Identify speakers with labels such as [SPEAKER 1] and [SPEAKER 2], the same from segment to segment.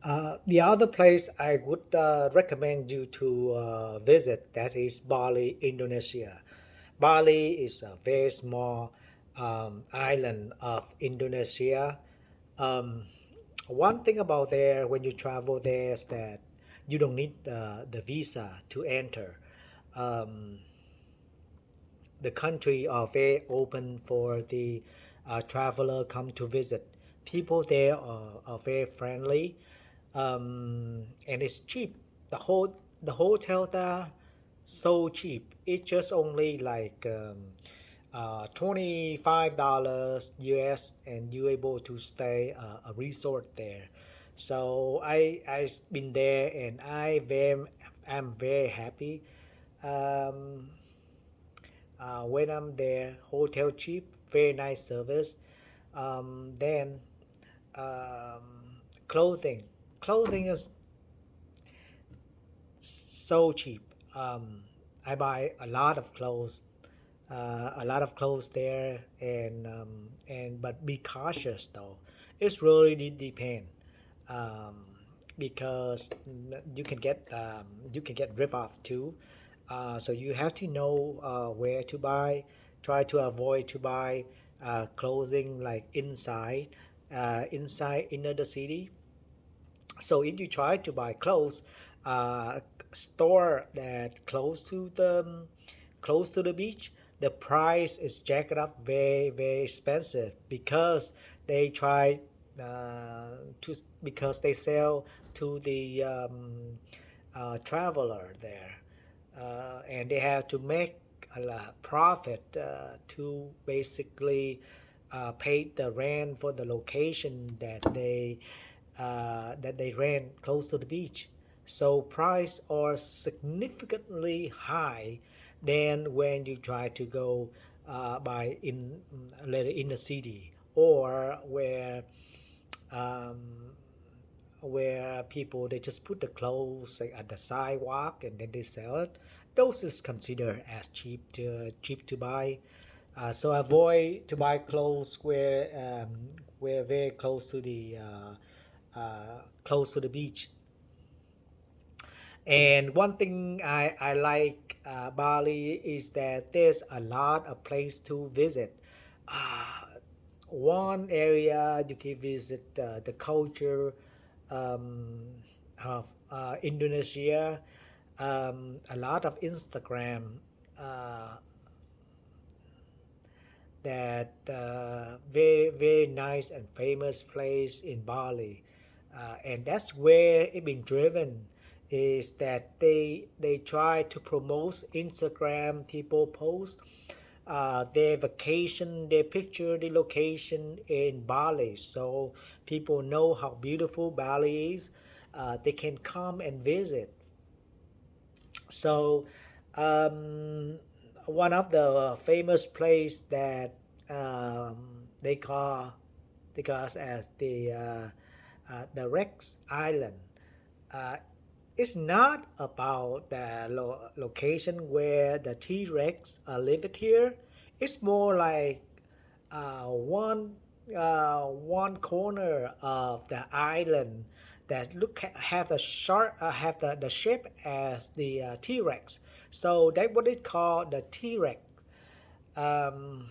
[SPEAKER 1] The other place I would recommend you to visit, that is Bali, Indonesia. Bali is a very small island of Indonesia. Um, One thing about there when you travel there is that you don't need the visa to enter. Um, the country are very open for the traveler come to visit. People there are very friendly, and it's cheap. The hotel there so cheap. It's just only like $25 US, and you able to stay a resort there. So I've been there and I'm very happy. Um, when I'm there, hotel cheap, very nice service. Then um, clothing, clothing is so cheap. I buy a lot of clothes there, and but be cautious though. It's really depend, um, because you can get rip off too. So you have to know where to buy. Try to avoid to buy clothing like inside inner the city. So if you try to buy clothes, store that close to the beach, the price is jacked up very expensive because they try to because they sell to the traveler there, and they have to make a profit to basically pay the rent for the location that they rent close to the beach. So price are significantly high than when you try to go by in later in the city, or um, where people they just put the clothes like, at the sidewalk and then they sell it. Those is considered as cheap to buy. So avoid to buy clothes where very close to the beach. And one thing I like Bali is that there's a lot of place to visit. Uh, One area you can visit the culture um, of Indonesia. A lot of Instagram uh, that very nice and famous place in Bali, and that's where it been driven. Is that they try to promote Instagram. People post their vacation, their picture, the location in Bali, so people know how beautiful Bali is. They can come and visit. So one of the famous place that they call us as the Rex Island. Uh, it's not about the location where the T Rex lived here. It's more like one one corner of the island that have the sharp have the shape as the T-Rex. So that what it called the T-Rex um,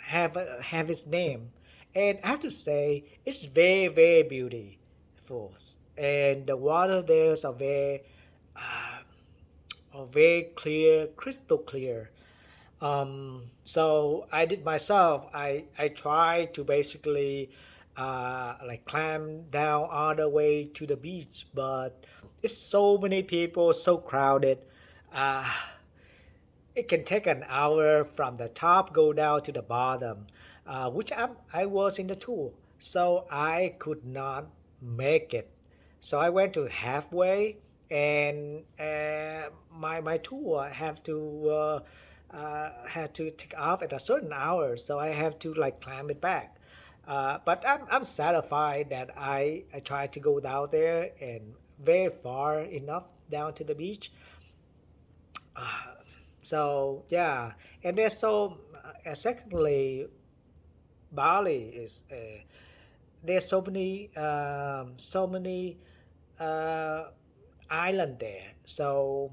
[SPEAKER 1] have its name, and I have to say it's very beautiful, and the water there is uh, are very clear, crystal clear. So I did myself. I tried to basically like climb down all the way to the beach, but it's so many people, so crowded. Uh, it can take an hour from the top go down to the bottom, which I was in the tour, so I could not make it. So I went to halfway, and my tour had to take off at a certain hour, so I have to like climb it back. But I'm satisfied that I tried to go down there and very far enough down to the beach. So yeah, and there's secondly, Bali is there's so many uh, island there. So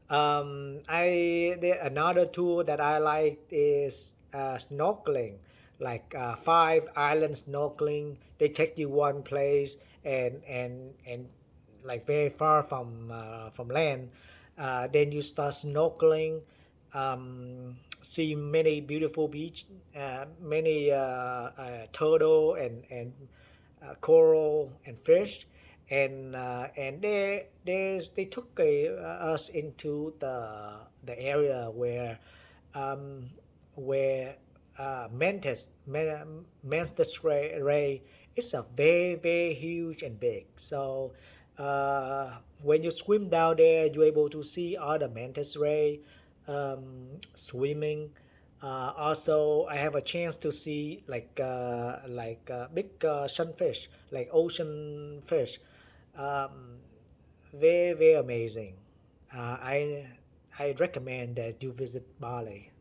[SPEAKER 1] another tool that I like is snorkeling, like 5 island snorkeling. They take you one place and like very far from land. Then you start snorkeling, see many beautiful beach, many turtle and coral and fish, and they took us into the area um, where mantis ray is a very huge and big. So when you swim down there, you're able to see all the mantis ray swimming. Also, I have a chance to see big sunfish, like ocean fish. Um, very amazing. I recommend that you visit Bali.